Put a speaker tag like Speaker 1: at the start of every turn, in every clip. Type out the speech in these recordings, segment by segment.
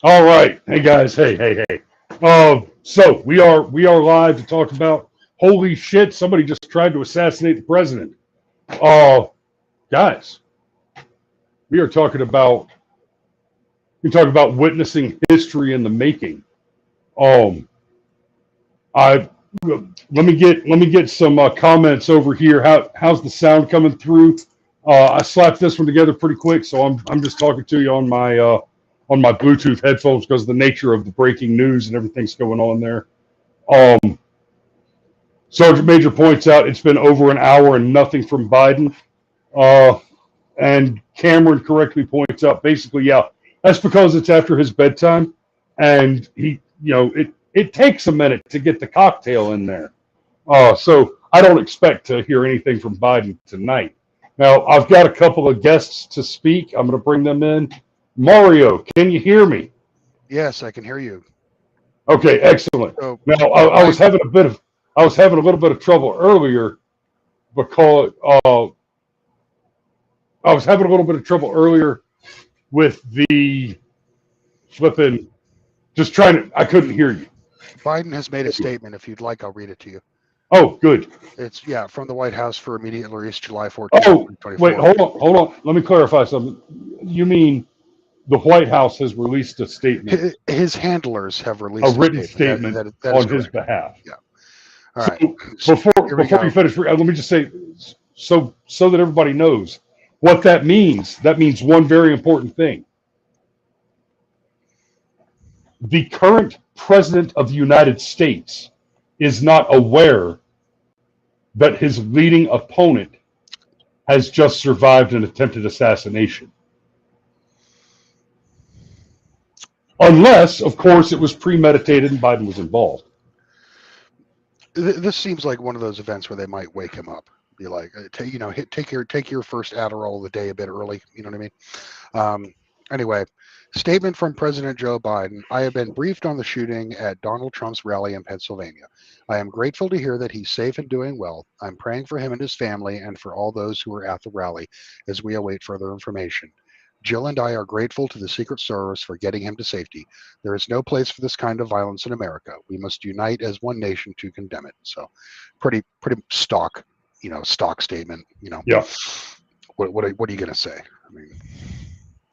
Speaker 1: All right. Hey guys. Hey. So we are live to talk about holy shit, somebody just tried to assassinate the president. Uh guys, we are talking about witnessing history in the making. Um I let me get some comments over here. How's the sound coming through? I slapped this one together pretty quick, so I'm just talking to you on my Bluetooth headphones because of the nature of the breaking news and everything's going on there. Um, Sergeant Major points out it's been over an hour and nothing from Biden. Uh, and Cameron correctly points out basically, yeah, that's because it's after his bedtime, and it takes a minute to get the cocktail in there. So I don't expect to hear anything from Biden tonight. Now I've got a couple of guests to speak. I'm going to bring them in. Mario, can you hear me?
Speaker 2: Yes, I can hear you.
Speaker 1: Okay, excellent.
Speaker 2: So,
Speaker 1: Now I was
Speaker 2: Biden,
Speaker 1: having a little bit of trouble earlier because I was having a little bit of trouble earlier with the flipping. Just trying to. I couldn't hear you.
Speaker 2: Biden has made a statement. If you'd like, I'll read it to you.
Speaker 1: Oh, good.
Speaker 2: It's from the White House for immediate release, July 14th,
Speaker 1: Oh, wait.
Speaker 2: 2024.
Speaker 1: Hold on. Let me clarify something. You mean the White House has released a statement,
Speaker 2: His handlers have
Speaker 1: a
Speaker 2: released a
Speaker 1: written
Speaker 2: statement.
Speaker 1: statement
Speaker 2: That is
Speaker 1: on his
Speaker 2: correct.
Speaker 1: behalf?
Speaker 2: Yeah. All
Speaker 1: So
Speaker 2: right. So
Speaker 1: before
Speaker 2: here we
Speaker 1: before you
Speaker 2: go.
Speaker 1: finish, let me just say, so that everybody knows what that means. That means one very important thing: the current president of the United States is not aware that his leading opponent has just survived an attempted assassination. Unless, of course, it was premeditated and Biden was involved.
Speaker 2: This seems like one of those events where they might wake him up. Be like, take your first Adderall of the day a bit early. You know what I mean? Anyway, statement from President Joe Biden. I have been briefed on the shooting at Donald Trump's rally in Pennsylvania. I am grateful to hear that he's safe and doing well. I'm praying for him and his family and for all those who were at the rally as we await further information. Jill and I are grateful to the Secret Service for getting him to safety. There is no place for this kind of violence in America. We must unite as one nation to condemn it. So, pretty stock statement.
Speaker 1: Yeah.
Speaker 2: What are you going to say? I mean,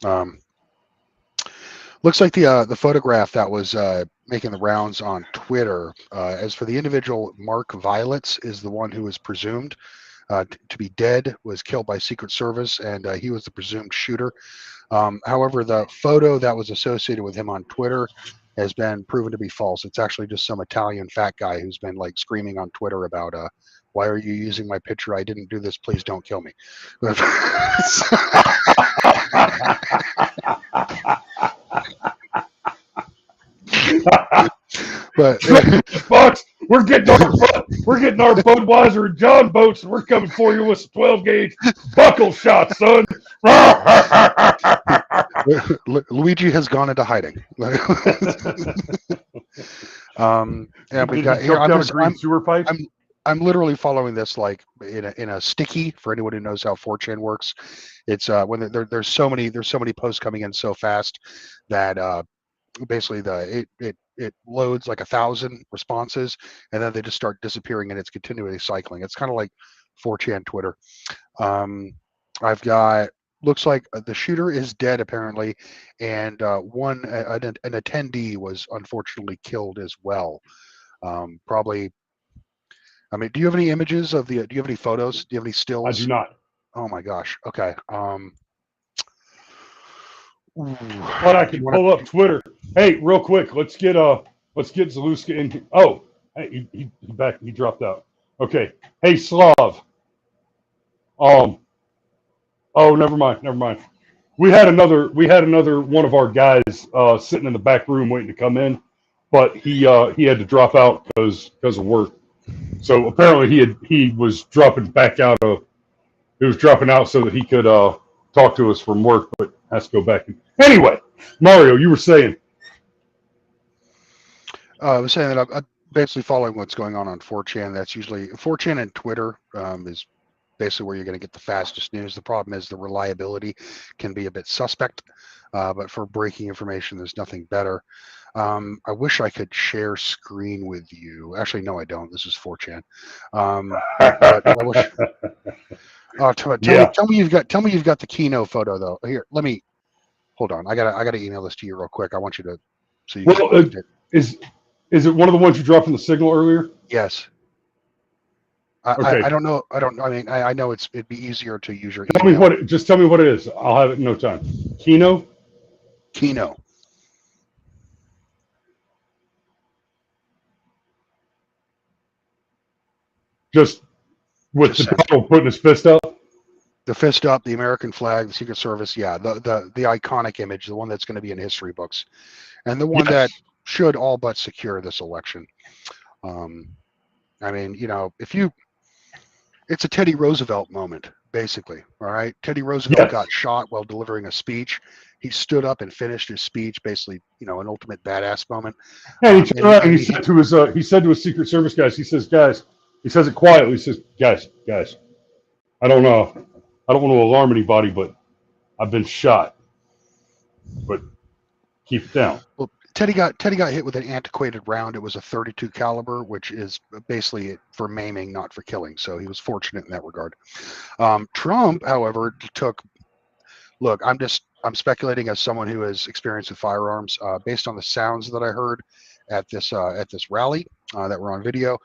Speaker 2: um, looks like the photograph that was making the rounds on Twitter. As for the individual, Mark Violets is the one who was presumed to be dead, was killed by Secret Service, and he was the presumed shooter. However, the photo that was associated with him on Twitter has been proven to be false. It's actually just some Italian fat guy who's been like screaming on Twitter about why are you using my picture? I didn't do this. Please don't kill me. But
Speaker 1: Bucks, we're getting our Budweiser and John boats, and we're coming for you with some 12 gauge buckle shots, son.
Speaker 2: Luigi has gone into hiding. And we've
Speaker 1: Did he
Speaker 2: got here.
Speaker 1: jump down a green sewer pipe?
Speaker 2: I'm literally following this like in a sticky for anyone who knows how 4chan works. It's when there's so many posts coming in so fast that basically it loads like 1,000 responses and then they just start disappearing and it's continually cycling. It's kind of like 4chan Twitter. I've got looks like the shooter is dead apparently, and an attendee was unfortunately killed as well. Probably. I mean, do you have any images of the? Do you have any photos? Do you have any
Speaker 1: I do
Speaker 2: stills?
Speaker 1: not.
Speaker 2: Oh my gosh. Okay.
Speaker 1: But I
Speaker 2: Do you
Speaker 1: can
Speaker 2: want
Speaker 1: pull up Twitter. Hey, real quick, let's get Zaluska in here. Oh, hey, he back. He dropped out. Okay. Hey, Slav. Um. Oh, never mind. Never mind. We had another one of our guys sitting in the back room waiting to come in, but he had to drop out because of work. So apparently he was dropping back out of he was dropping out so that he could talk to us from work, but has to go back. Anyway, Mario, you were saying.
Speaker 2: I was saying that I'm basically following what's going on 4chan. That's usually 4chan and Twitter is basically where you're going to get the fastest news. The problem is the reliability can be a bit suspect, but for breaking information, there's nothing better. I wish I could share screen with you. Actually, no, I don't. This is 4chan. But I wish.
Speaker 1: Yeah.
Speaker 2: Tell me you've got the Kino photo though. Here, let me hold on. I gotta email this to you real quick. I want you to so you
Speaker 1: Well,
Speaker 2: can
Speaker 1: is it one of the ones you dropped in the signal earlier?
Speaker 2: yes.
Speaker 1: Okay.
Speaker 2: I don't know. I mean, I know it'd be easier to use your
Speaker 1: Tell me
Speaker 2: email.
Speaker 1: just tell me what it is. I'll have it in no time. Kino?
Speaker 2: Kino.
Speaker 1: Just with
Speaker 2: Just
Speaker 1: the
Speaker 2: sent
Speaker 1: devil putting his fist up?
Speaker 2: the fist up, the American flag, the Secret Service. Yeah, the iconic image, the one that's going to be in history books, and the one that
Speaker 1: Yes.
Speaker 2: should all but secure this election. I mean, it's a Teddy Roosevelt moment, basically. All right, Teddy Roosevelt
Speaker 1: Yes.
Speaker 2: got shot while delivering a speech. He stood up and finished his speech, basically, an ultimate badass moment.
Speaker 1: And he turned around and he said to his Secret Service guys, he says it quietly. He says, guys, I don't want to alarm anybody, but I've been shot. But keep it down.
Speaker 2: Well, Teddy got hit with an antiquated round. It was a 32 caliber, which is basically for maiming, not for killing. So he was fortunate in that regard. Trump, however, look, I'm speculating as someone who has experience with firearms, based on the sounds that I heard at this rally that were on video.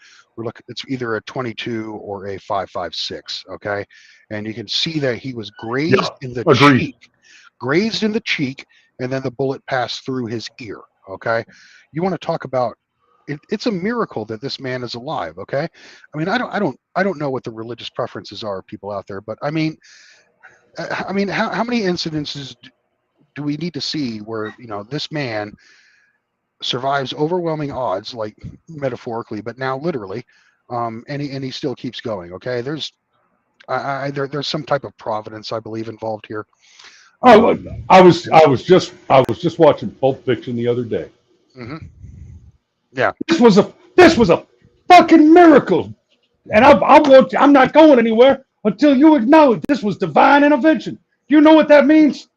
Speaker 2: It's either a 22 or a 5.56. Okay, and you can see that he was grazed in the cheek, and then the bullet passed through his ear. Okay, you want to talk about it's a miracle that this man is alive. Okay, I mean, I don't know what the religious preferences are of people out there, but I mean, how many incidences do we need to see where this man survives overwhelming odds, like metaphorically, but now literally, and he still keeps going. Okay, there's some type of providence, I believe, involved here.
Speaker 1: I was just watching Pulp Fiction the other day.
Speaker 2: Mm-hmm. Yeah,
Speaker 1: This was a fucking miracle, and I'm not going anywhere until you acknowledge this was divine intervention. Do you know what that means?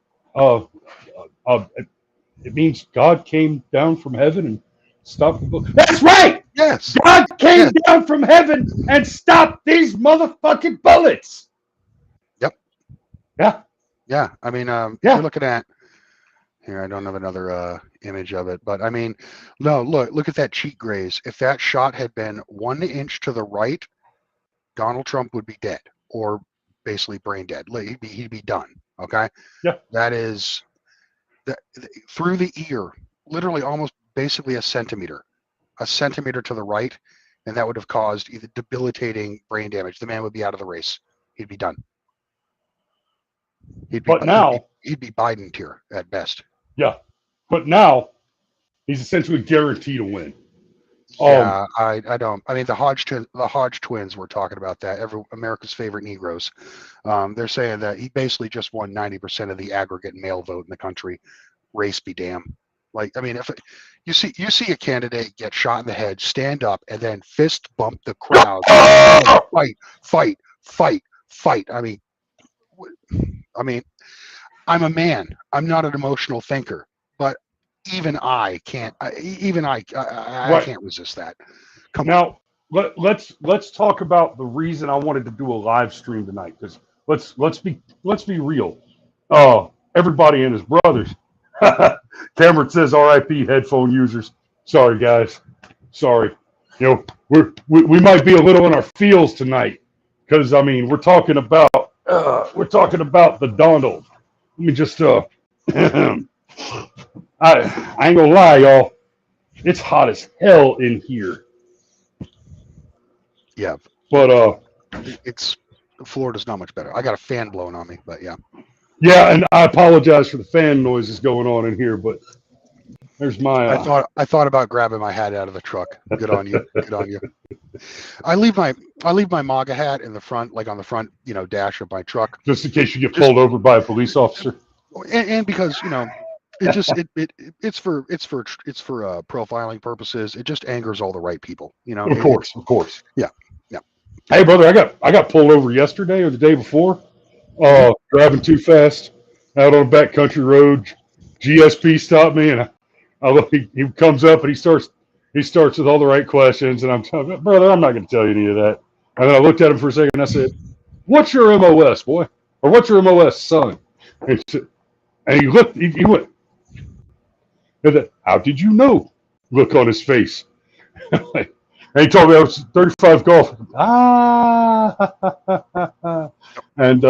Speaker 1: It means God came down from heaven and stopped the book. That's right.
Speaker 2: yes,
Speaker 1: God came down from heaven and stopped these motherfucking bullets.
Speaker 2: Yep.
Speaker 1: Yeah.
Speaker 2: I mean, if you're looking at here, I don't have another image of it, but I mean, no, look at that cheek graze. If that shot had been 1 inch to the right, Donald Trump would be dead, or basically brain dead. He'd be done. Okay.
Speaker 1: Yeah.
Speaker 2: That is through the ear, literally almost basically a centimeter to the right, and that would have caused either debilitating brain damage. The man would be out of the race. He'd be done. He'd be Biden tier at best.
Speaker 1: Yeah, but now he's essentially guaranteed to win.
Speaker 2: Yeah, I don't. I mean, the Hodge twins were talking about that. America's favorite Negroes. They're saying that he basically just won 90% of the aggregate male vote in the country. Race be damned. Like, I mean, if you see a candidate get shot in the head, stand up, and then fist bump the crowd, fight. I mean, I'm a man. I'm not an emotional thinker, but even I can't. I can't resist that.
Speaker 1: Now, let's talk about the reason I wanted to do a live stream tonight. Because let's be real. Everybody and his brothers. Cameron says, "R.I.P. headphone users." Sorry, guys. Sorry. We might be a little in our feels tonight because I mean we're talking about the Donald. Let me just I ain't gonna lie, y'all. It's hot as hell in here.
Speaker 2: Yeah,
Speaker 1: but
Speaker 2: it's Florida's not much better. I got a fan blowing on me, but yeah.
Speaker 1: Yeah, and I apologize for the fan noises going on in here, but there's my.
Speaker 2: I thought about grabbing my hat out of the truck. Good on you. Good on you. I leave my MAGA hat in the front, like on the front, dash of my truck,
Speaker 1: just in case you get pulled over by a police officer.
Speaker 2: And because it's for profiling purposes. It just angers all the right people.
Speaker 1: Of course.
Speaker 2: Yeah.
Speaker 1: Hey, brother, I got pulled over yesterday or the day before, driving too fast out on a backcountry road. GSP stopped me, and he comes up and he starts with all the right questions, and I'm telling brother, I'm not going to tell you any of that. And then I looked at him for a second, and I said, "What's your MOS, boy, or what's your MOS, son?" And, and he looked, he went, "How did you know?" Look on his face. And he told me I was 35 golf. And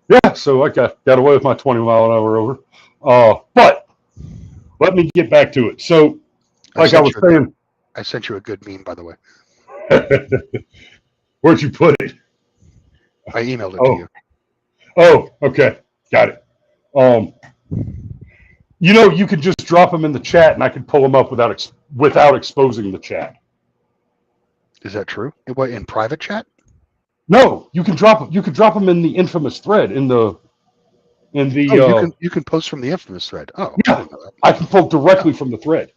Speaker 1: yeah, so I got away with my 20-mile-an-hour over. But let me get back to it. So, like I was saying,
Speaker 2: I sent you a good meme, by the way.
Speaker 1: where'd you put it?
Speaker 2: I emailed it to you.
Speaker 1: Oh, okay, got it. You could just drop them in the chat, and I could pull them up without exposing the chat.
Speaker 2: Is that true? What, in private chat?
Speaker 1: No, you can drop them. You could drop them in the infamous thread you
Speaker 2: can post from the infamous thread. Oh,
Speaker 1: yeah, I can pull directly from the thread.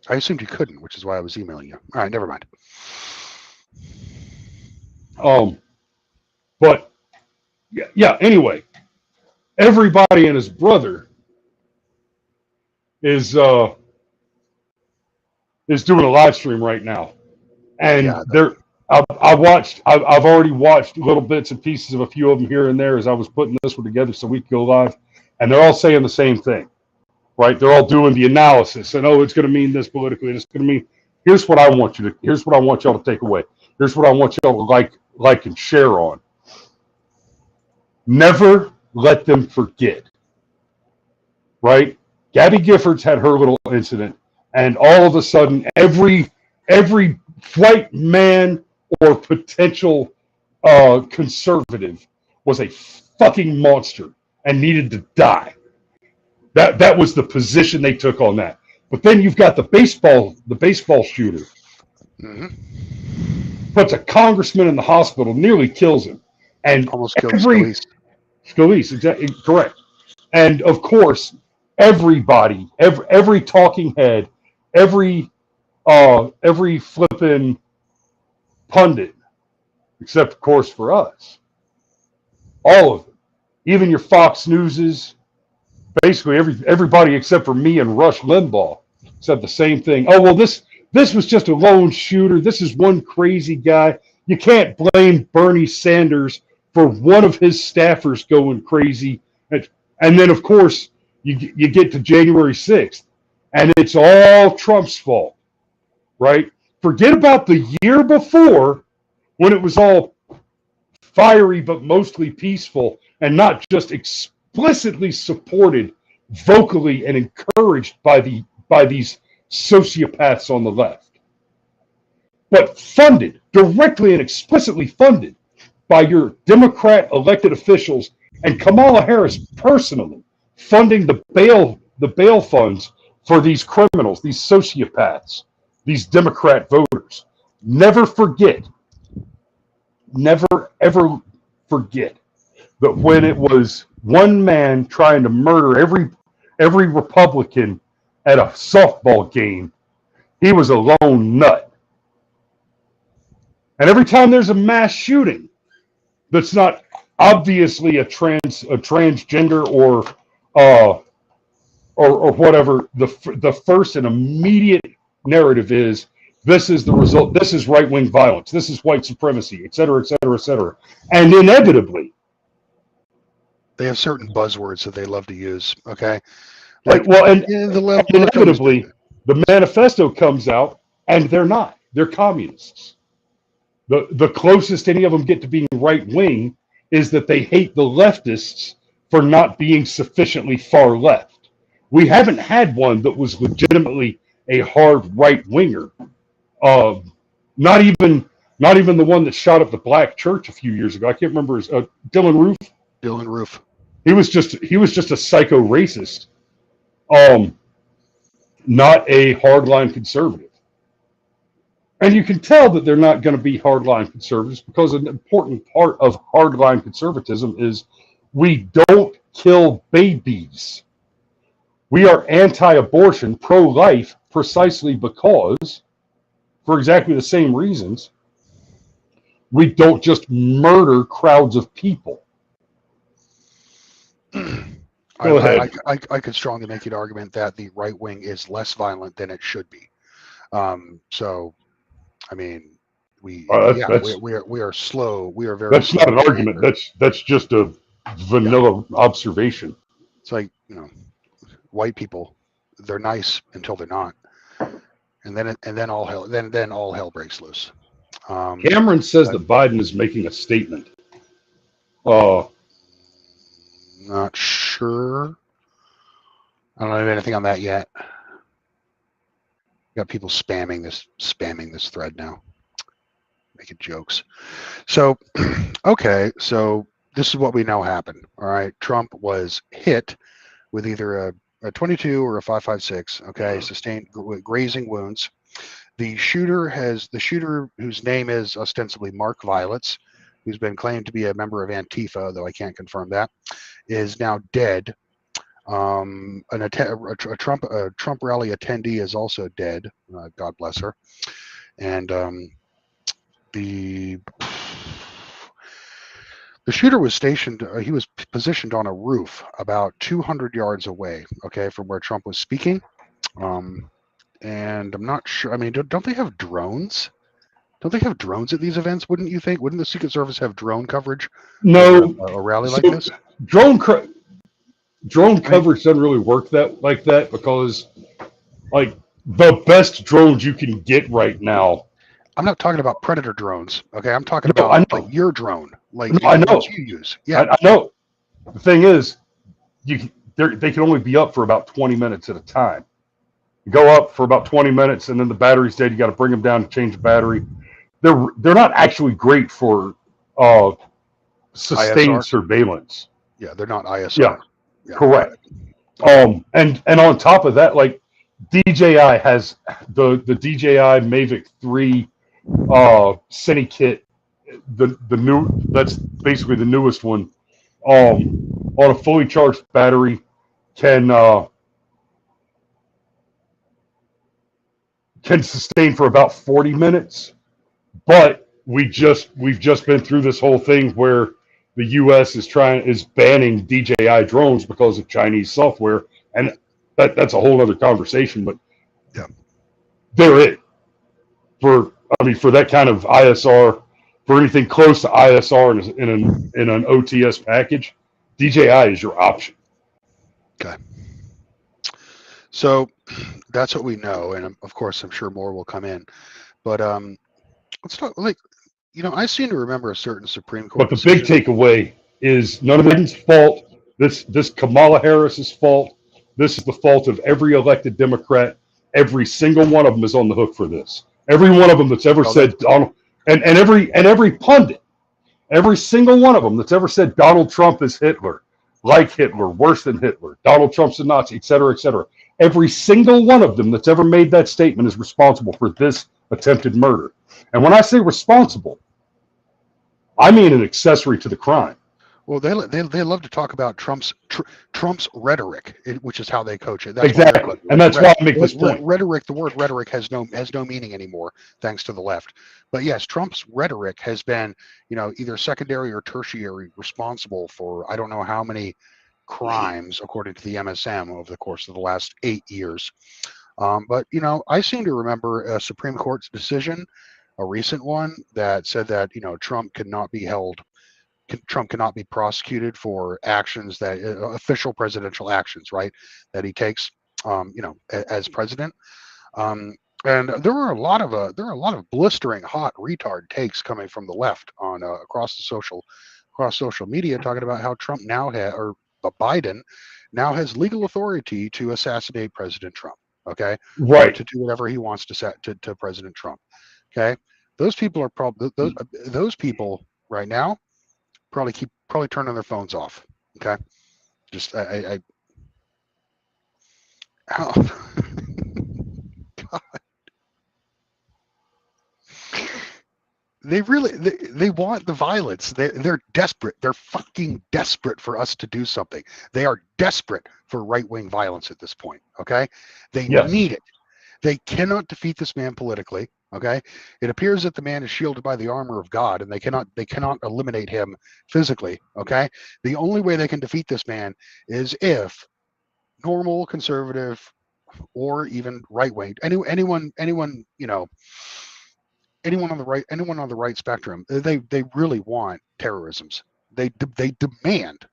Speaker 2: I assumed you couldn't, which is why I was emailing you. All right, never mind.
Speaker 1: But yeah. Anyway, everybody and his brother is doing a live stream right now, and I've already watched little bits and pieces of a few of them here and there as I was putting this one together so we could go live, and they're all saying the same thing, right? They're all doing the analysis, and it's going to mean this politically, and it's going to mean. Here's what I want y'all to take away. Here's what I want y'all to like and share on. Never let them forget, right? Gabby Giffords had her little incident, and all of a sudden, every white man or potential conservative was a fucking monster and needed to die. That was the position they took on that. But then you've got the baseball shooter.
Speaker 2: Mm-hmm.
Speaker 1: Puts a congressman in the hospital, nearly kills him, and
Speaker 2: almost kills Scalise.
Speaker 1: Exactly correct. And of course, everybody, every talking head, every flippin' pundit, except of course for us, all of them, even your Fox Newses, basically everybody except for me and Rush Limbaugh said the same thing. Oh, well, this was just a lone shooter. This is one crazy guy. You can't blame Bernie Sanders for one of his staffers going crazy. And then, of course, you get to January 6th, and it's all Trump's fault, right? Forget about the year before when it was all fiery but mostly peaceful and not just explicitly supported vocally and encouraged by these sociopaths on the left, but funded, directly and explicitly funded by your Democrat elected officials and Kamala Harris personally funding the bail funds for these criminals, these sociopaths, these Democrat voters. Never ever forget that when it was one man trying to murder every Republican at a softball game, he was a lone nut. And every time there's a mass shooting that's not obviously a transgender or whatever, the first and immediate narrative is this is the result. This is right-wing violence. This is white supremacy, et cetera, et cetera, et cetera. And inevitably,
Speaker 2: they have certain buzzwords that they love to use. Okay,
Speaker 1: inevitably, the manifesto comes out, and they're not. They're communists. The closest any of them get to being right-wing is that they hate the leftists for not being sufficiently far left. We haven't had one that was legitimately a hard right-winger. Not even the one that shot up the black church a few years ago. I can't remember his Dylan Roof.
Speaker 2: Dylan Roof.
Speaker 1: He was just a psycho racist. Not a hardline conservative. And you can tell that they're not going to be hardline conservatives because an important part of hardline conservatism is we don't kill babies. We are anti-abortion, pro-life, precisely because, for exactly the same reasons, We don't just murder crowds of people. Go ahead.
Speaker 2: I could strongly make an argument that the right wing is less violent than it should be. So, I mean, we are slow. We are very
Speaker 1: That's
Speaker 2: slow
Speaker 1: not an
Speaker 2: to
Speaker 1: argument.
Speaker 2: anger.
Speaker 1: That's just a vanilla observation.
Speaker 2: It's like, white people, they're nice until they're not, and then all hell breaks loose.
Speaker 1: Cameron says that Biden is making a statement.
Speaker 2: Not sure. I don't have anything on that yet. Got people spamming this thread now, making jokes. So, okay, so this is what we know happened. All right, Trump was hit with either a 22 or a 5.56. Okay, sustained grazing wounds. The shooter, whose name is ostensibly Mark Violets, who's been claimed to be a member of Antifa, though I can't confirm that, is now dead. A Trump rally attendee is also dead. God bless her. And the shooter was stationed. He was positioned on a roof about 200 yards away. Okay, from where Trump was speaking. And I'm not sure. I mean, don't they have drones? Don't they have drones at these events? Wouldn't you think? Wouldn't the Secret Service have drone coverage?
Speaker 1: No,
Speaker 2: a rally like this.
Speaker 1: Drone coverage doesn't really work like that because, like, the best drones you can get right now.
Speaker 2: I'm not talking about Predator drones. Okay, I'm talking about like your drone, like
Speaker 1: I know
Speaker 2: what you use. Yeah,
Speaker 1: I know. The thing is, they can only be up for about 20 minutes at a time. You go up for about 20 minutes, and then the battery's dead. You got to bring them down to change the battery. They're not actually great for sustained
Speaker 2: ISR?
Speaker 1: Surveillance.
Speaker 2: Yeah, they're not ISR.
Speaker 1: Yeah, correct. And on top of that, like DJI has the DJI Mavic 3 Cine kit, the new, that's basically the newest one. On a fully charged battery, can sustain for about 40 minutes. But we've just been through this whole thing where the U.S. is banning DJI drones because of Chinese software, and that's a whole other conversation. But
Speaker 2: yeah,
Speaker 1: they're it for that kind of ISR, for anything close to ISR in an OTS package. DJI is your option.
Speaker 2: Okay. So that's what we know, and of course, I'm sure more will come in. But let's talk. Like, I seem to remember a certain Supreme Court.
Speaker 1: But the big takeaway is none of it's fault. This Kamala Harris's fault. This is the fault of every elected Democrat. Every single one of them is on the hook for this. Every one of them that's ever said Donald, and every pundit, every single one of them that's ever said Donald Trump is Hitler, like Hitler, worse than Hitler, Donald Trump's a Nazi, et cetera, et cetera. Every single one of them that's ever made that statement is responsible for this attempted murder. And when I say responsible, I mean an accessory to the crime.
Speaker 2: Well, they love to talk about Trump's rhetoric, which is how they coach it.
Speaker 1: That's exactly, and that's why I make this point.
Speaker 2: Rhetoric. The word rhetoric has no meaning anymore, thanks to the left. But yes, Trump's rhetoric has been, either secondary or tertiary responsible for I don't know how many crimes, according to the MSM, over the course of the last 8 years. But I seem to remember a Supreme Court's decision, a recent one, that said that Trump cannot be prosecuted for actions that official presidential actions, right, that he takes, as president. And there are a lot of blistering hot retard takes coming from the left on across social media, talking about how Trump now Biden now has legal authority to assassinate President Trump. Okay,
Speaker 1: right,
Speaker 2: to do whatever he wants to President Trump. Okay, those people are probably those people right now probably turning their phones off. Okay, just oh. God. They want the violence. They're desperate. They're fucking desperate for us to do something. They are desperate for right-wing violence at this point. Okay, they need it. They cannot defeat this man politically. Okay, it appears that the man is shielded by the armor of God, and they cannot eliminate him physically. Okay, the only way they can defeat this man is if normal conservative or even right wing, anyone anyone on the right spectrum, they really want terrorisms. They demand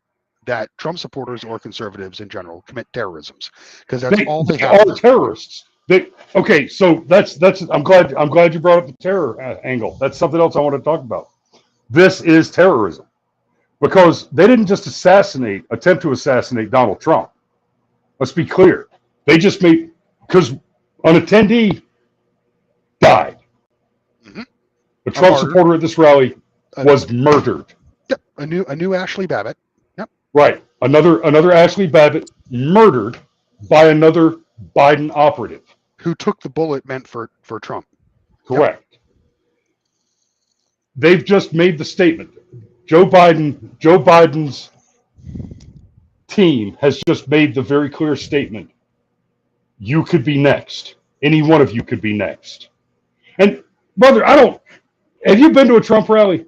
Speaker 2: that Trump supporters or conservatives in general commit terrorisms because that's all they
Speaker 1: They
Speaker 2: have.
Speaker 1: are terrorists. Okay, so that's I'm glad you brought up the terror angle. That's something else I want to talk about. This is terrorism because they didn't just attempt to assassinate Donald Trump. Let's be clear. They just made because an attendee died.
Speaker 2: Mm-hmm.
Speaker 1: A Trump supporter at this rally was murdered.
Speaker 2: Yep, a new Ashley Babbitt. Yep.
Speaker 1: Right. Another Ashley Babbitt murdered by another Biden operative.
Speaker 2: Who took the bullet meant for Trump.
Speaker 1: Correct. Yep. They've just made the statement. Joe Biden's team has just made the very clear statement. You could be next. Any one of you could be next. And brother, have you been to a Trump rally?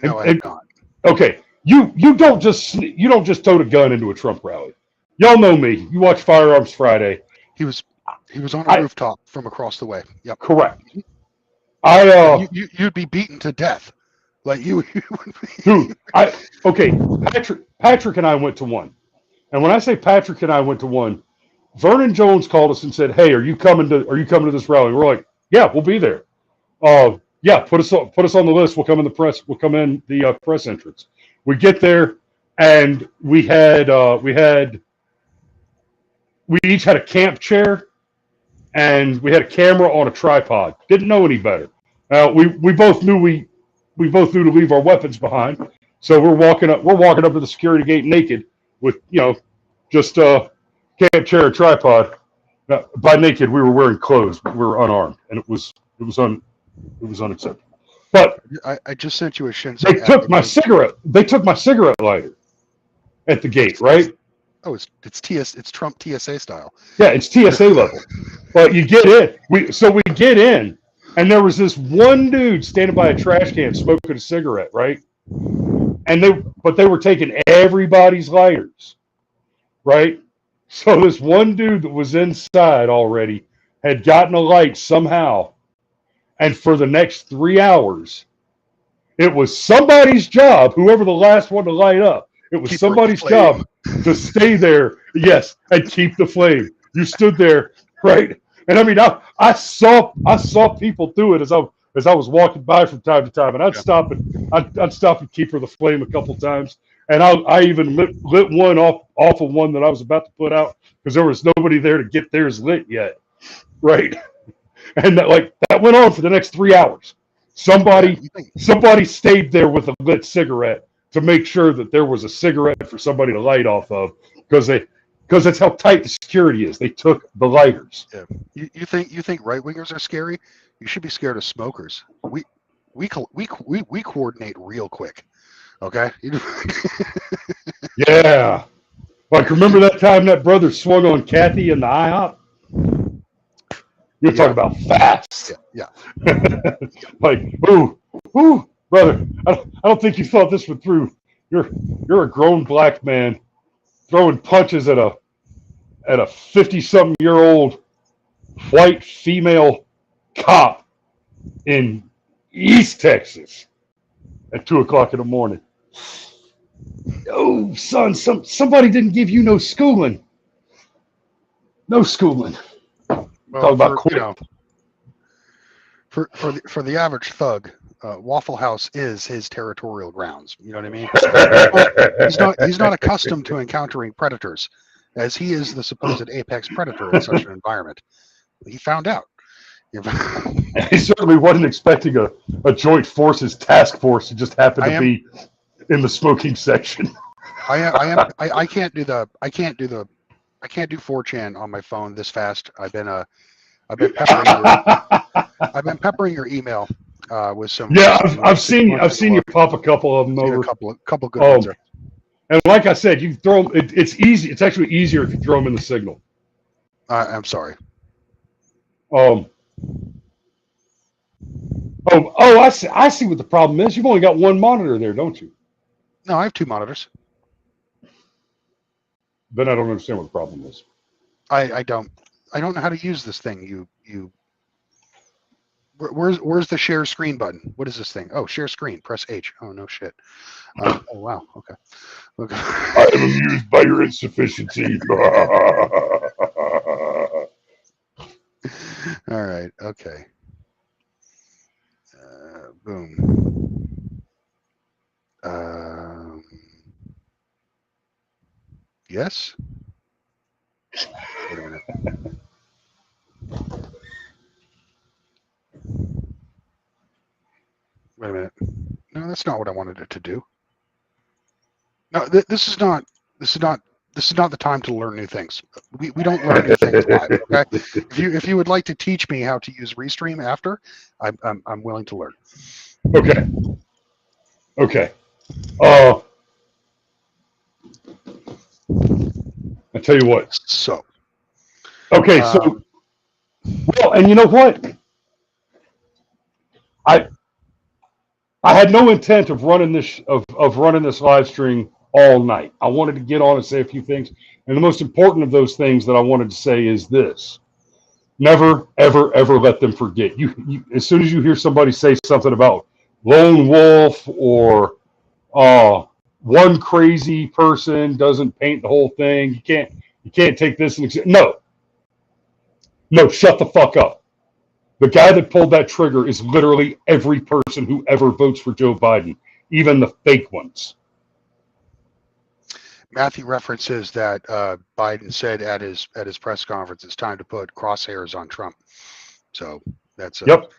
Speaker 2: No, I have not.
Speaker 1: Okay. You don't just tote a gun into a Trump rally. Y'all know me. You watch Firearms Friday.
Speaker 2: He was on a rooftop from across the way. Yep.
Speaker 1: Correct.
Speaker 2: You'd be beaten to death. Like you
Speaker 1: dude, Patrick and I went to one. And when I say Patrick and I went to one, Vernon Jones called us and said, "Hey, are you coming to this rally?" We're like, "Yeah, we'll be there." Yeah, put us on the list. We'll come in the press. We'll come in the press entrance. We get there, and we each had a camp chair, and we had a camera on a tripod. Didn't know any better. We both knew to leave our weapons behind. So we're walking up to the security gate naked with just a camp chair and tripod. By naked, we were wearing clothes, but we were unarmed, and it was unacceptable. But
Speaker 2: I just sent you a Shinzo.
Speaker 1: They took my cigarette lighter at the gate, right?
Speaker 2: Oh, it's Trump TSA style.
Speaker 1: Yeah, it's TSA level. But you get in. We get in, and there was this one dude standing by a trash can smoking a cigarette, right? And they were taking everybody's lighters, right? So this one dude that was inside already had gotten a light somehow, and for the next 3 hours, it was somebody's job, whoever the last one to light up, it was somebody's job to stay there, yes, and keep the flame. You stood there, right? And I mean, I saw people do it as I was walking by from time to time, and I'd stop and keep her the flame a couple times, and I even lit one off of one that I was about to put out because there was nobody there to get theirs lit yet, right? And that went on for the next 3 hours. Somebody stayed there with a lit cigarette to make sure that there was a cigarette for somebody to light off of, because that's how tight the security is. They took the lighters.
Speaker 2: Yeah. You think right wingers are scary? You should be scared of smokers. We coordinate real quick. Okay.
Speaker 1: Yeah. Like, remember that time that brother swung on Kathy in the IHOP? You're talking about fast.
Speaker 2: Yeah.
Speaker 1: Like, ooh, brother, I don't think you thought this one through. You're a grown black man throwing punches at a 50-something-year-old white female cop in East Texas at 2:00 in the morning. Oh, son, somebody didn't give you no schooling. No schooling.
Speaker 2: Well,
Speaker 1: talk about quick.
Speaker 2: For the average thug, Waffle House is his territorial grounds. You know what I mean? He's not accustomed to encountering predators, as he is the supposed apex predator in such an environment. He found out.
Speaker 1: He certainly wasn't expecting a joint forces task force to just happen to be in the smoking section.
Speaker 2: I can't do 4chan on my phone this fast. I've been peppering your email with some.
Speaker 1: Yeah, I've seen you pop a couple of them over.
Speaker 2: A couple good ones there.
Speaker 1: And like I said, you throw them. It's easy. It's actually easier if you throw them in the signal.
Speaker 2: I'm sorry.
Speaker 1: Um, I see what the problem is. You've only got one monitor there, don't you?
Speaker 2: No, I have 2 monitors.
Speaker 1: Then I don't understand what the problem is.
Speaker 2: I don't know how to use this thing. Where's the share screen button? What is this thing? Oh, share screen. Press H. Oh, no shit. Oh wow. Okay.
Speaker 1: I am amused by your insufficiency.
Speaker 2: All right. Okay. Boom. Yes. Wait a minute. Wait a minute. No, that's not what I wanted it to do. No, this is not the time to learn new things. We don't learn new things live. Okay. If you would like to teach me how to use Restream after, I'm willing to learn.
Speaker 1: Okay. Okay. I tell you what.
Speaker 2: So.
Speaker 1: Okay. So. Well, and you know what? I had no intent of running this live stream all night. I wanted to get on and say a few things, and the most important of those things that I wanted to say is this: never, ever, ever let them forget. You as soon as you hear somebody say something about lone wolf or one crazy person doesn't paint the whole thing, you can't take this and no, shut the fuck up. The guy that pulled that trigger is literally every person who ever votes for Joe Biden, even the fake ones.
Speaker 2: Matthew references that Biden said at his press conference, it's time to put crosshairs on Trump. So that's
Speaker 1: yep.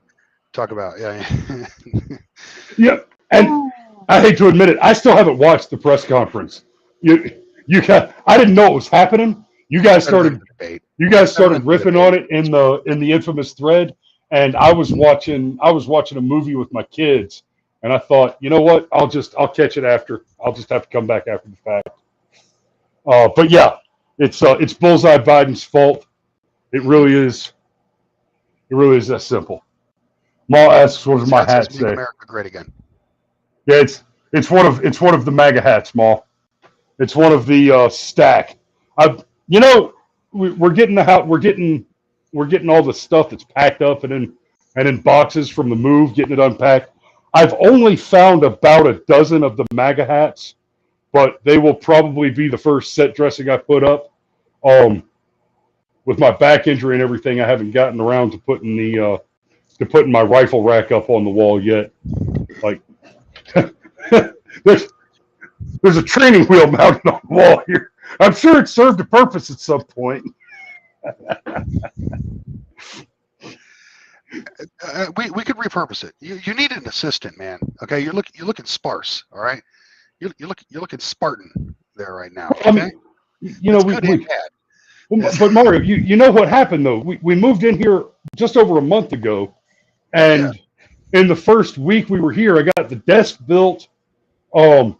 Speaker 2: Talk about
Speaker 1: Yep. And I hate to admit it, I still haven't watched the press conference. I didn't know it was happening. You guys started ripping on it in the infamous thread. And I was watching a movie with my kids, and I thought, you know what? I'll catch it after. I'll just have to come back after the fact. But yeah, it's Bullseye Biden's fault. It really is. It really is that simple. Ma asks, "What does my hat say?"
Speaker 2: America great again.
Speaker 1: Yeah, it's one of the MAGA hats, Ma. It's one of the stack. We're getting the house. We're getting all the stuff that's packed up and in boxes from the move, getting it unpacked. I've only found about a dozen of the MAGA hats, but they will probably be the first set dressing I put up. With my back injury and everything, I haven't gotten around to putting my rifle rack up on the wall yet. Like there's a training wheel mounted on the wall here. I'm sure it served a purpose at some point.
Speaker 2: We could repurpose it. You need an assistant, man. Okay, you're looking sparse. All right, you're looking Spartan there right now. Okay?
Speaker 1: I mean, but Mario, you know what happened though? We moved in here just over a month ago, and in the first week we were here, I got the desk built, and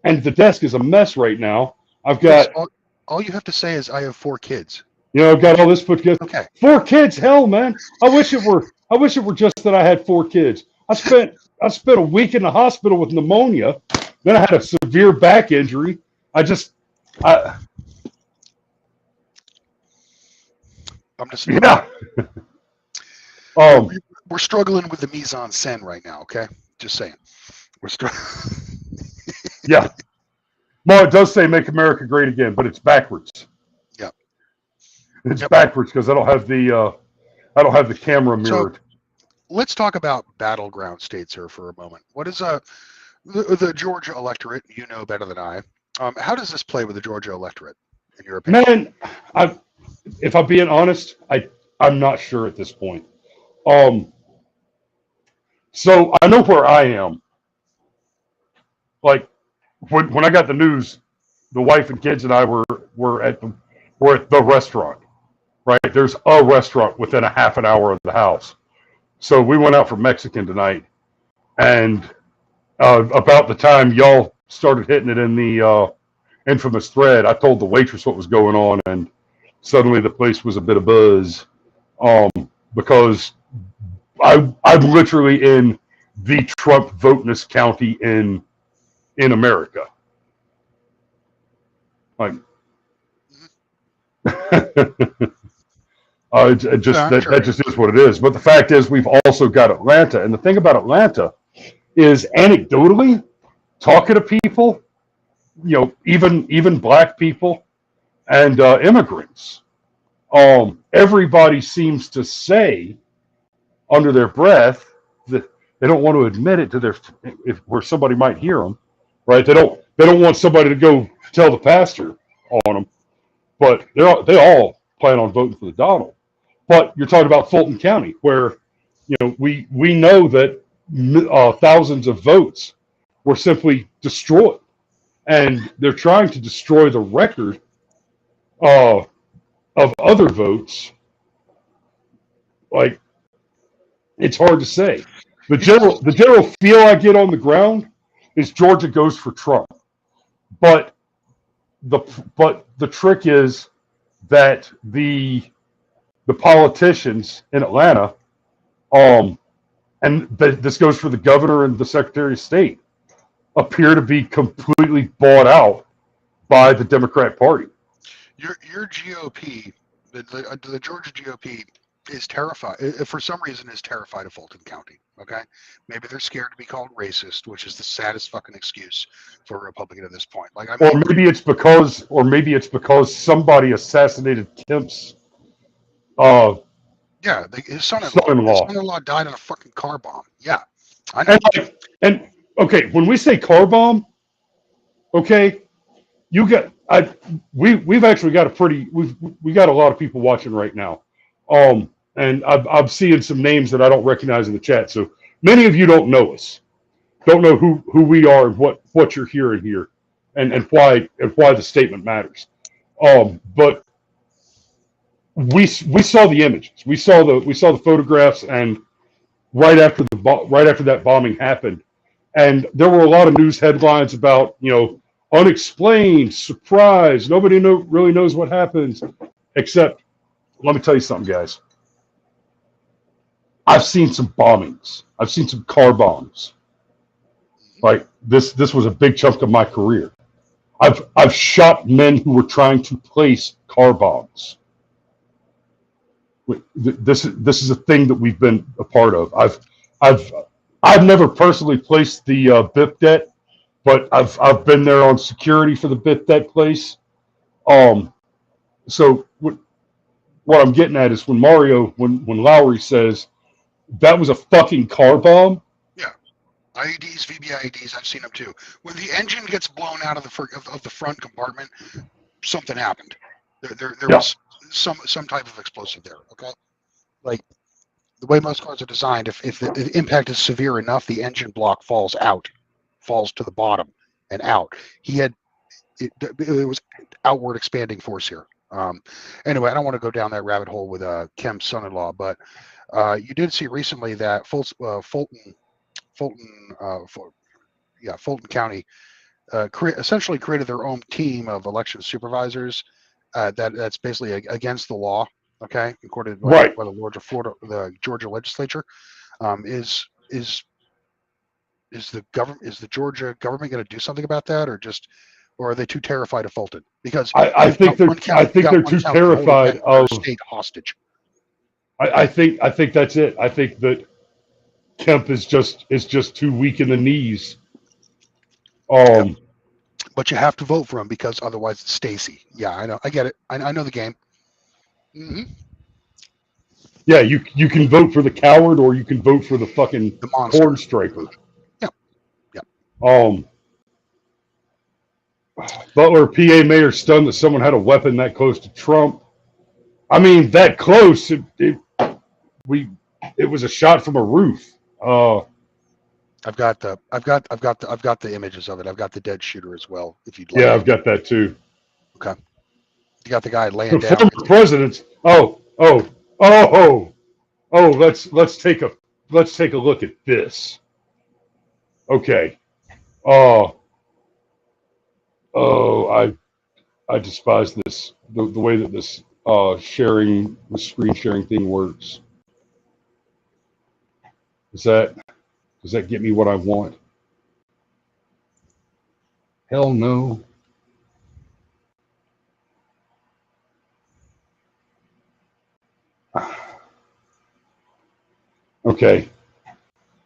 Speaker 1: the desk is a mess right now. I've got
Speaker 2: all you have to say is I have 4 kids.
Speaker 1: I've got all this put together.
Speaker 2: Okay.
Speaker 1: 4 kids, hell, man! I wish it were just that I had 4 kids. I spent a week in the hospital with pneumonia. Then I had a severe back injury. I'm just. Yeah.
Speaker 2: We're struggling with the mise en scène right now. Okay, just saying. We're struggling.
Speaker 1: Yeah. Well, it does say "Make America Great Again," but it's backwards.
Speaker 2: Yeah.
Speaker 1: It's backwards because I don't have the camera mirrored.
Speaker 2: So, let's talk about battleground states here for a moment. What is the Georgia electorate? You know better than I. How does this play with the Georgia electorate, in your opinion?
Speaker 1: Man, if I'm being honest, I'm not sure at this point. So I know where I am. Like when I got the news, the wife and kids and I were at the restaurant. Right, there's a restaurant within a half an hour of the house. So we went out for Mexican tonight, and about the time y'all started hitting it in the infamous thread, I told the waitress what was going on, and suddenly the place was a bit of buzz. because I'm literally in the Trump voteness county in America. Like, it just
Speaker 2: Yeah, sure.
Speaker 1: that just is what it is. But the fact is, we've also got Atlanta, and the thing about Atlanta is, anecdotally, talking to people, even black people and immigrants, everybody seems to say under their breath that they don't want to admit it to where somebody might hear them, right? They don't want somebody to go tell the pastor on them, but they all plan on voting for the Donald. But you're talking about Fulton County, where we know that thousands of votes were simply destroyed, and they're trying to destroy the record uh, of other votes. Like, it's hard to say. The general feel I get on the ground is Georgia goes for Trump, but the trick is that the politicians in Atlanta, and this goes for the governor and the secretary of state, appear to be completely bought out by the Democrat Party.
Speaker 2: Your GOP, the Georgia GOP is terrified. For some reason, is terrified of Fulton County. Okay, maybe they're scared to be called racist, which is the saddest fucking excuse for a Republican at this point. Like, I mean,
Speaker 1: or maybe it's because somebody assassinated Kemp's
Speaker 2: yeah, his
Speaker 1: son-in-law.
Speaker 2: His son-in-law died in a fucking car bomb. Yeah, I know.
Speaker 1: And okay, when we say car bomb, okay, we've actually got we got a lot of people watching right now, and I'm seeing some names that I don't recognize in the chat. So many of you don't know us, don't know who we are and what you're hearing here, and why the statement matters. But we saw the images, we saw the photographs, and right after that bombing happened, and there were a lot of news headlines about unexplained surprise. Nobody really knows what happens, except, let me tell you something, guys. I've seen some bombings. I've seen some car bombs. Like, this was a big chunk of my career. I've shot men who were trying to place car bombs. This is a thing that we've been a part of. I've never personally placed the BIP debt, but I've been there on security for the BIP debt place. So what I'm getting at is when Lowry says that was a fucking car bomb.
Speaker 2: Yeah, IEDs, VBIEDs, I've seen them too. When the engine gets blown out of the front compartment, something happened. There was some type of explosive there. Okay, like the way most cars are designed, if the impact is severe enough, the engine block falls to the bottom and out. It was outward expanding force here. Anyway, I don't want to go down that rabbit hole with Kem's son-in-law, but you did see recently that Fulton County essentially created their own team of election supervisors that's basically against the law. Okay, according to by the Georgia legislature, is the Georgia government going to do something about that, or are they too terrified of Fulton? Because
Speaker 1: I think they're too terrified of
Speaker 2: state hostage.
Speaker 1: I think that's it. I think that Kemp is just too weak in the knees.
Speaker 2: But you have to vote for him because otherwise it's Stacy. Yeah, I know. I get it. I know the game. Mm-hmm.
Speaker 1: Yeah, you can vote for the coward, or you can vote for the fucking corn striker.
Speaker 2: Yeah.
Speaker 1: Butler, PA mayor, stunned that someone had a weapon that close to Trump. I mean, that close. It was a shot from a roof.
Speaker 2: I've got the images of it. I've got the dead shooter as well. If you'd like.
Speaker 1: Yeah, I've got that too.
Speaker 2: Okay. You got the guy laying down.
Speaker 1: Former presidents. Let's take a look at this. Okay. I despise this. The way that this sharing the screen sharing thing works. Does that get me what I want? Hell no. Okay.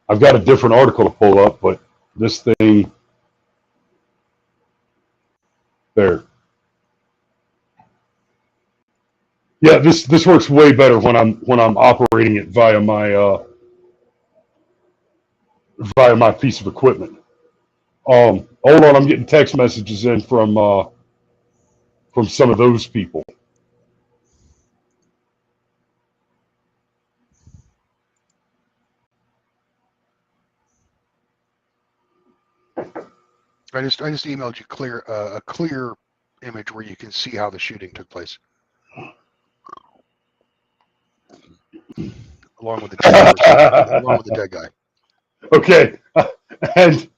Speaker 1: I've got a different article to pull up, but this thing there. Yeah, this works way better when I'm operating it via my piece of equipment. Hold on, I'm getting text messages in from some of those people.
Speaker 2: I just emailed you a clear image where you can see how the shooting took place, along with the dead person, along with the dead guy.
Speaker 1: Okay, and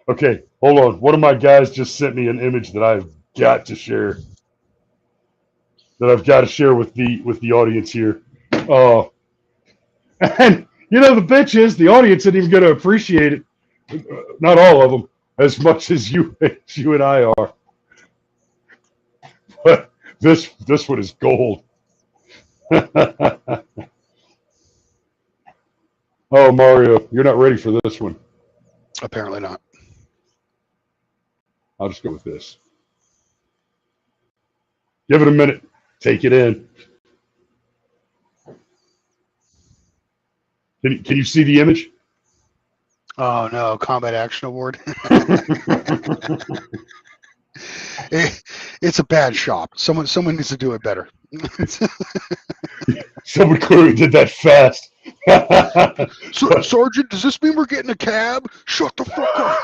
Speaker 1: okay, hold on. One of my guys just sent me an image that I've got to share. That I've got to share with the audience here. And the bitch is the audience isn't even going to appreciate it. Not all of them, as much as you and I are. But this one is gold. Oh, Mario, you're not ready for this one.
Speaker 2: Apparently not.
Speaker 1: I'll just go with this. Give it a minute. Take it in. Can you see the image?
Speaker 2: Oh no, Combat Action Award. It's a bad shot. Someone needs to do it better.
Speaker 1: Someone clearly did that fast.
Speaker 2: Sergeant, does this mean we're getting a cab? Shut the fuck up.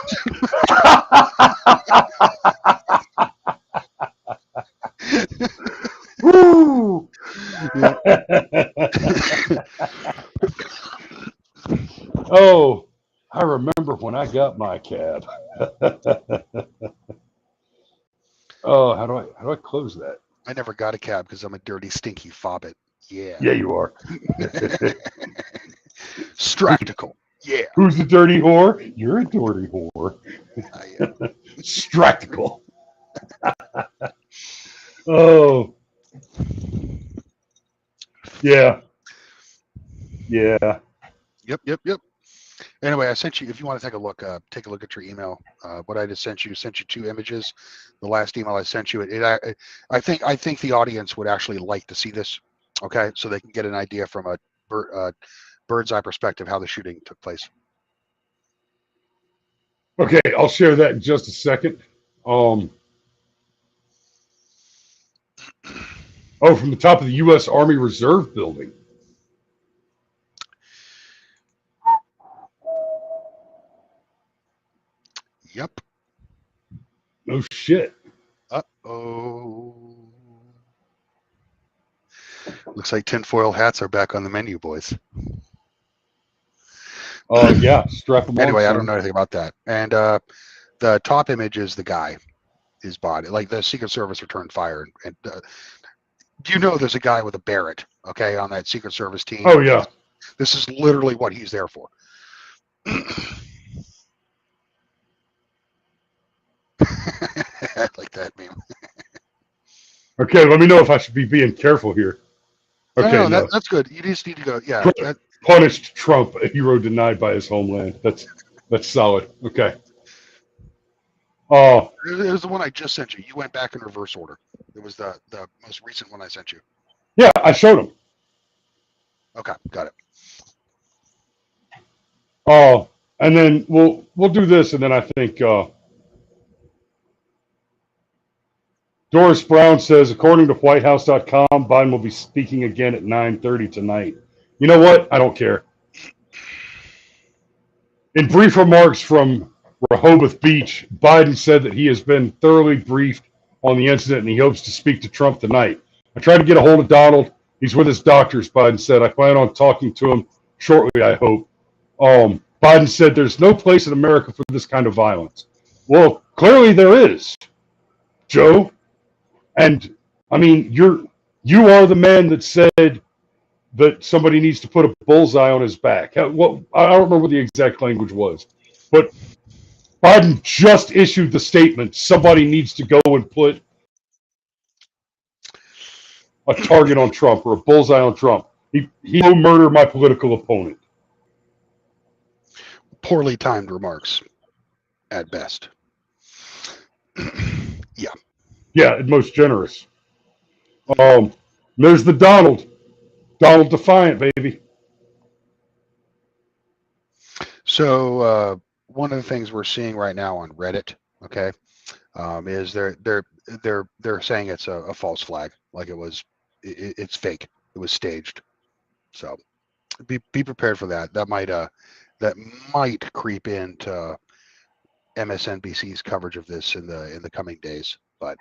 Speaker 1: Woo! Oh, I remember when I got my cab. Oh, how do I close that?
Speaker 2: I never got a cab because I'm a dirty, stinky fobbit. Yeah.
Speaker 1: Yeah, you are.
Speaker 2: Stractical. Yeah.
Speaker 1: Who's the dirty whore? You're a dirty whore.
Speaker 2: I am.
Speaker 1: Stractical. Oh. Yeah. Yeah.
Speaker 2: Yep. Anyway, I sent you. If you want to take a look at your email. What I just sent you 2 images. The last email I sent you. I think the audience would actually like to see this. Okay, so they can get an idea from a bird's eye perspective how the shooting took place.
Speaker 1: Okay, I'll share that in just a second. Oh, from the top of the U.S. Army Reserve Building.
Speaker 2: Yep.
Speaker 1: No shit.
Speaker 2: Uh-oh. Looks like tinfoil hats are back on the menu, boys.
Speaker 1: Yeah, strap them on.
Speaker 2: Anyway, I don't know anything about that. And the top image is the guy, his body. Like the Secret Service returned fire. And do you know there's a guy with a Barrett, okay, on that Secret Service team?
Speaker 1: Oh, yeah.
Speaker 2: This is literally what he's there for. I like that meme.
Speaker 1: Okay, let me know if I should be being careful here. Okay,
Speaker 2: no, that's good. You just need to go. Yeah.
Speaker 1: Punished Trump, a hero denied by his homeland. That's solid. Okay.
Speaker 2: It was the one I just sent you. You went back in reverse order. It was the most recent one I sent you.
Speaker 1: Yeah, I showed him.
Speaker 2: Okay, got it.
Speaker 1: And then we'll do this, and then I think Doris Brown says, according to WhiteHouse.com, Biden will be speaking again at 9:30 tonight. You know what? I don't care. In brief remarks from Rehoboth Beach, Biden said that he has been thoroughly briefed on the incident and he hopes to speak to Trump tonight. I tried to get a hold of Donald. He's with his doctors, Biden said. I plan on talking to him shortly, I hope. Biden said there's no place in America for this kind of violence. Well, clearly there is. Joe? And I mean, you are the man that said that somebody needs to put a bullseye on his back. What I don't remember what the exact language was, but Biden just issued the statement. Somebody needs to go and put a target on Trump or a bullseye on Trump. He will murder my political opponent.
Speaker 2: Poorly timed remarks, at best. Yeah.
Speaker 1: Yeah, most generous. There's the Donald Defiant, baby.
Speaker 2: So one of the things we're seeing right now on Reddit, okay, is they're saying it's a false flag, like it's fake, it was staged. So be prepared for that. That might creep into MSNBC's coverage of this in the coming days, but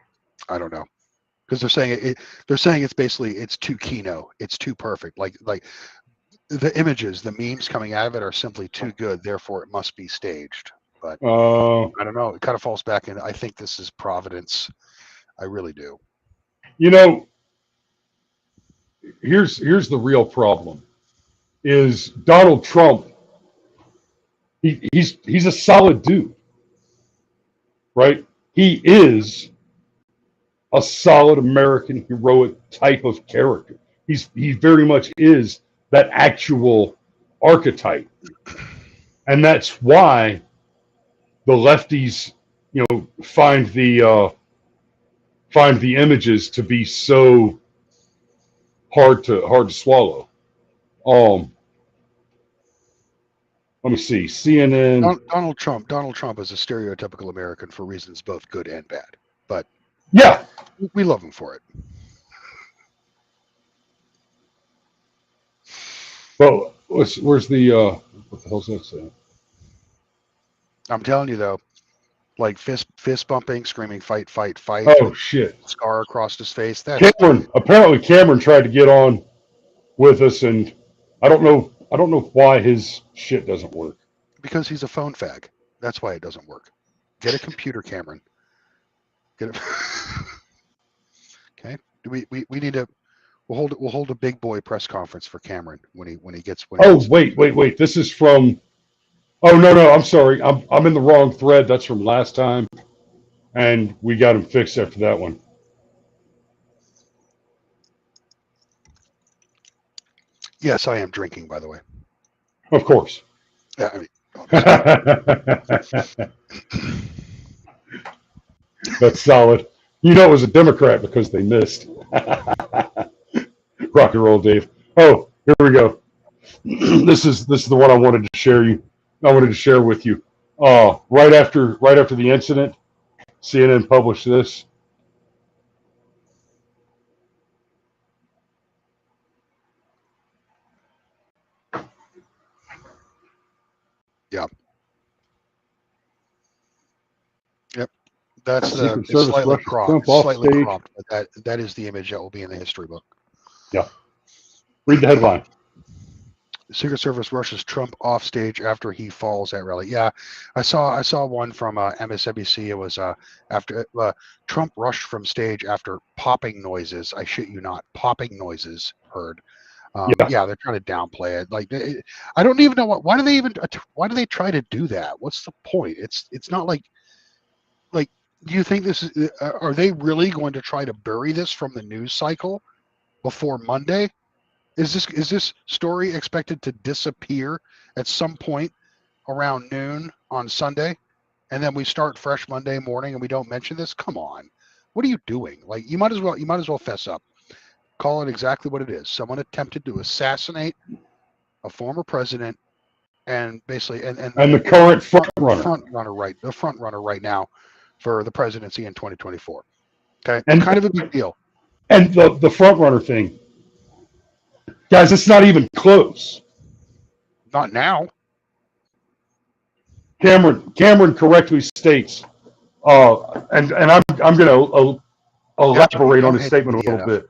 Speaker 2: I don't know, because they're saying it's too keynote, it's too perfect, like the images, the memes coming out of it are simply too good, therefore it must be staged. But I don't know, it kind of falls back in, I think this is Providence. I really do.
Speaker 1: You know, here's the real problem is Donald Trump. He's a solid dude, right? He is a solid American heroic type of character. He very much is that actual archetype, and that's why the lefties, find the images to be so hard to swallow. Let me see. CNN.
Speaker 2: Donald Trump is a stereotypical American for reasons both good and bad, but
Speaker 1: yeah,
Speaker 2: we love him for it.
Speaker 1: Well, where's the what the hell's that saying?
Speaker 2: I'm telling you though, like fist bumping, screaming, fight, fight, fight.
Speaker 1: Oh shit!
Speaker 2: Scar across his face.
Speaker 1: Apparently Cameron tried to get on with us, and I don't know why his shit doesn't work.
Speaker 2: Because he's a phone fag. That's why it doesn't work. Get a computer, Cameron. Get it. Okay. We need to. We'll hold a big boy press conference for Cameron when he gets.
Speaker 1: Wait. This is from. Oh no, I'm sorry. I'm in the wrong thread. That's from last time, and we got him fixed after that one.
Speaker 2: Yes, I am drinking, by the way.
Speaker 1: Of course.
Speaker 2: Yeah, I mean,
Speaker 1: that's solid. You know it was a Democrat because they missed. Rock and roll, Dave. Oh, here we go. This is the one I wanted to share with you. Right after the incident, CNN published this.
Speaker 2: Yeah. Yep. That's
Speaker 1: Secret
Speaker 2: it's
Speaker 1: Service
Speaker 2: slightly
Speaker 1: rushed
Speaker 2: cropped.
Speaker 1: Trump off
Speaker 2: Slightly
Speaker 1: stage.
Speaker 2: cropped, but that is the image that will be in the history book.
Speaker 1: Yeah. Read the headline.
Speaker 2: The Secret Service rushes Trump off stage after he falls at rally. Yeah, I saw one from MSNBC. It was after Trump rushed from stage after popping noises. I shit you not, popping noises heard. Yeah, they're trying to downplay it. Like, I don't even know why do they try to do that? What's the point? It's not like do you think this is? Are they really going to try to bury this from the news cycle before Monday? Is this story expected to disappear at some point around noon on Sunday, and then we start fresh Monday morning and we don't mention this? Come on, what are you doing? Like, you might as well fess up. Call it exactly what it is. Someone attempted to assassinate a former president, and basically, and
Speaker 1: the current front
Speaker 2: runner right now for the presidency in 2024. Okay,
Speaker 1: and
Speaker 2: kind of a big deal.
Speaker 1: And the front runner thing, guys, it's not even close.
Speaker 2: Not now.
Speaker 1: Cameron correctly states, and I'm going to elaborate on his statement a little bit.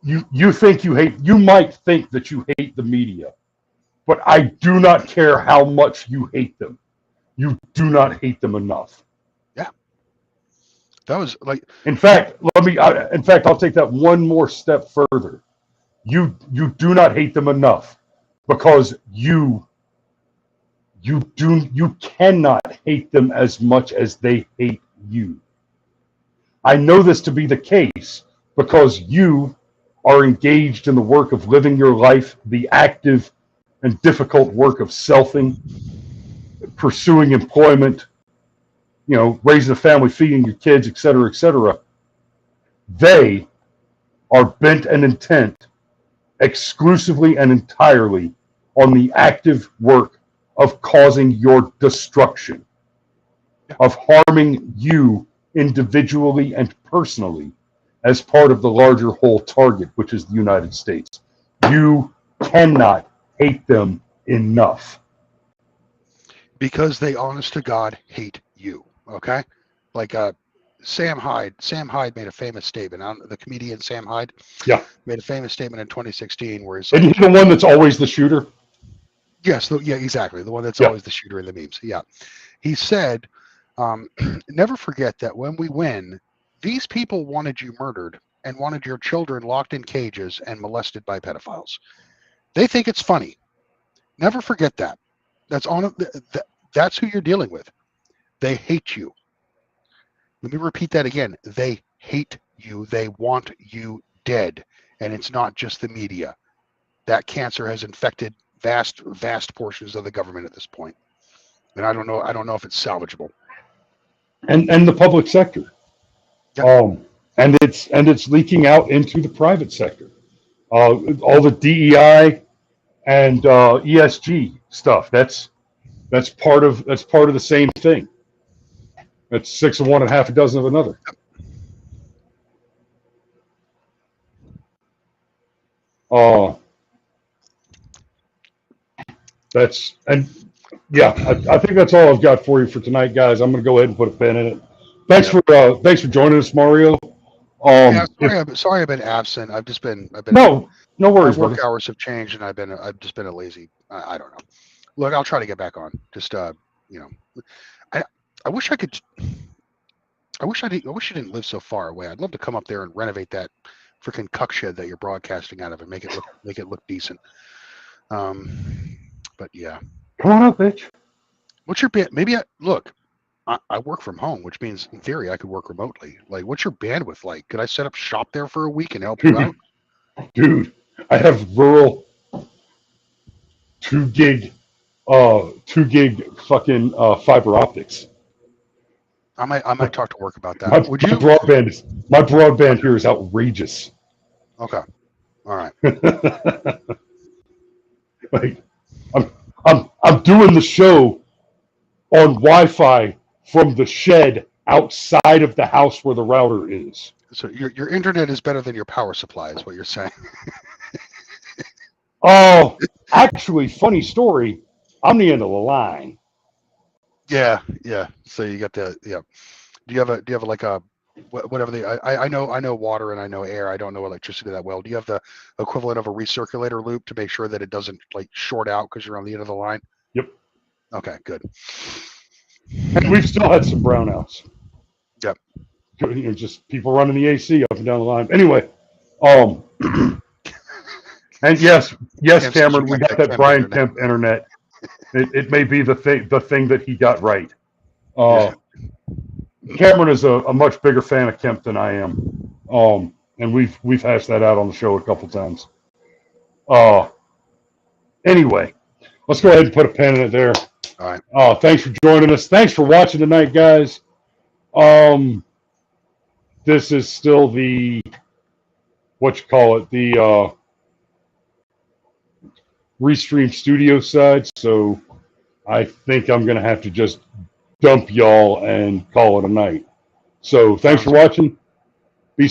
Speaker 1: You might think that you hate the media, but I do not care how much you hate them. You do not hate them enough.
Speaker 2: Yeah. That was like,
Speaker 1: In fact, I'll take that one more step further. You do not hate them enough, because you cannot hate them as much as they hate you. I know this to be the case because you are engaged in the work of living your life, the active and difficult work of selfing, pursuing employment, raising a family, feeding your kids, etc., etc. They are bent and intent exclusively and entirely on the active work of causing your destruction, of harming you individually and personally as part of the larger whole target, which is the United States. You cannot hate them enough.
Speaker 2: because they, honest to God, hate you. Okay, like Sam Hyde. Sam Hyde made a famous statement. The comedian Sam Hyde.
Speaker 1: Yeah.
Speaker 2: Made a famous statement in 2016 where he's
Speaker 1: like, isn't he the one that's always the shooter?
Speaker 2: Yes, yeah, exactly. The one that's always the shooter in the memes. Yeah. He said, never forget that when we win, these people wanted you murdered and wanted your children locked in cages and molested by pedophiles. They think it's funny. Never forget that. That's who you're dealing with. They hate you. Let me repeat that again. They hate you. They want you dead. And it's not just the media. That cancer has infected vast portions of the government at this point. And I don't know if it's salvageable.
Speaker 1: And the public sector.
Speaker 2: Yeah.
Speaker 1: And it's leaking out into the private sector. All the DEI and ESG stuff. That's part of the same thing. That's 6 of one and half a dozen of another. I think that's all I've got for you for tonight, guys. I'm going to go ahead and put a pin in it. Thanks for joining us, Mario.
Speaker 2: Sorry I've been absent. I've been
Speaker 1: no worries.
Speaker 2: My work
Speaker 1: brother.
Speaker 2: hours have changed, and I've just been a lazy. I don't know. Look, I'll try to get back on. Just I wish I could. I wish I didn't live so far away. I'd love to come up there and renovate that freaking cuck shed that you're broadcasting out of and make it look decent. But yeah.
Speaker 1: Come on up, bitch.
Speaker 2: What's your maybe I work from home, which means in theory I could work remotely. Like, what's your bandwidth like? Could I set up shop there for a week and help you out?
Speaker 1: Dude, I have rural 2 gig fucking fiber optics.
Speaker 2: I might talk to work about that.
Speaker 1: My broadband here is outrageous.
Speaker 2: Okay. All right.
Speaker 1: Like, I'm doing the show on Wi-Fi from the shed outside of the house where the router is.
Speaker 2: So your internet is better than your power supply, is what you're saying.
Speaker 1: Oh, actually, funny story. I'm the end of the line.
Speaker 2: Yeah. So you got the Do you have like a whatever I know water and I know air. I don't know electricity that well. Do you have the equivalent of a recirculator loop to make sure that it doesn't like short out because you're on the end of the line?
Speaker 1: Yep.
Speaker 2: Okay, good.
Speaker 1: And we've still had some brownouts.
Speaker 2: Yep.
Speaker 1: Just people running the AC up and down the line. Anyway, and yes, Cameron, we got that Brian Kemp internet. It may be the thing that he got right. Cameron is a much bigger fan of Kemp than I am, and we've hashed that out on the show a couple times. Anyway, let's go ahead and put a pin in it there.
Speaker 2: All right.
Speaker 1: Thanks for joining us. Thanks for watching tonight, guys. This is still the Restream Studio side, so I think I'm going to have to just dump y'all and call it a night. So thanks for watching. Be